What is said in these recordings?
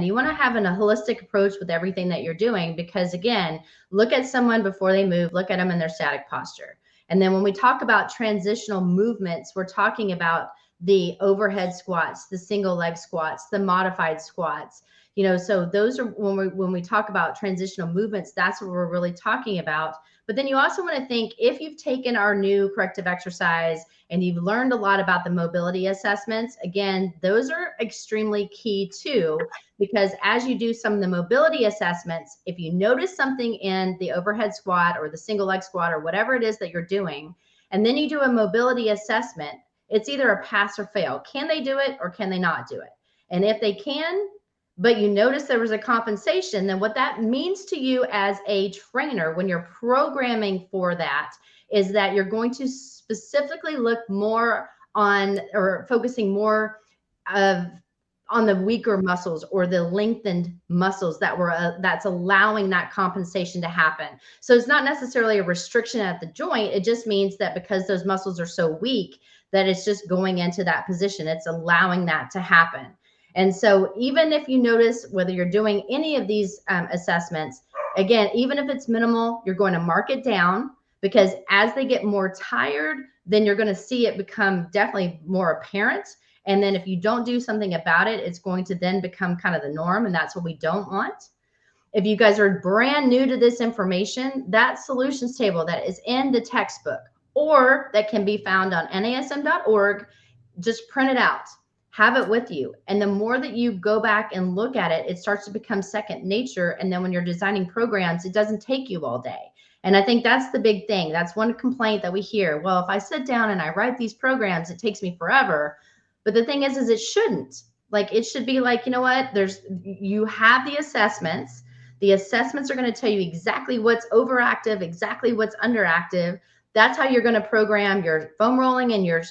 you want to have a holistic approach with everything that you're doing, because again, look at someone before they move, look at them in their static posture. And then when we talk about transitional movements, we're talking about the overhead squats, the single leg squats, the modified squats. So those are when we talk about transitional movements, that's what we're really talking about. But then you also want to think, if you've taken our new corrective exercise and you've learned a lot about the mobility assessments, again, those are extremely key too, because as you do some of the mobility assessments, if you notice something in the overhead squat or the single leg squat or whatever it is that you're doing, and then you do a mobility assessment, it's either a pass or fail. Can they do it or can they not do it? And if they can, but you notice there was a compensation, then what that means to you as a trainer when you're programming for that is that you're going to specifically look more on, or focusing more on the weaker muscles or the lengthened muscles that's allowing that compensation to happen. So it's not necessarily a restriction at the joint. It just means that because those muscles are so weak, that it's just going into that position. It's allowing that to happen. And so even if you notice, whether you're doing any of these assessments, again, even if it's minimal, you're going to mark it down, because as they get more tired, then you're going to see it become definitely more apparent. And then if you don't do something about it, it's going to then become kind of the norm, and that's what we don't want. If you guys are brand new to this information, that solutions table that is in the textbook or that can be found on NASM.org, just print it out. Have it with you. And the more that you go back and look at it, it starts to become second nature. And then when you're designing programs, it doesn't take you all day. And I think that's the big thing. That's one complaint that we hear. Well, if I sit down and I write these programs, it takes me forever. But the thing is it shouldn't. Like, it should be like, you know what? You have the assessments. The assessments are going to tell you exactly what's overactive, exactly what's underactive. That's how you're going to program your foam rolling and your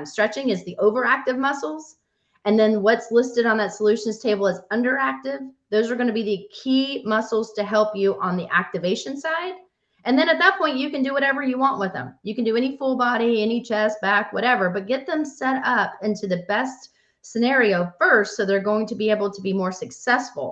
stretching is the overactive muscles. And then what's listed on that solutions table as underactive. Those are going to be the key muscles to help you on the activation side. And then at that point, you can do whatever you want with them. You can do any full body, any chest, back, whatever, but get them set up into the best scenario first, so they're going to be able to be more successful.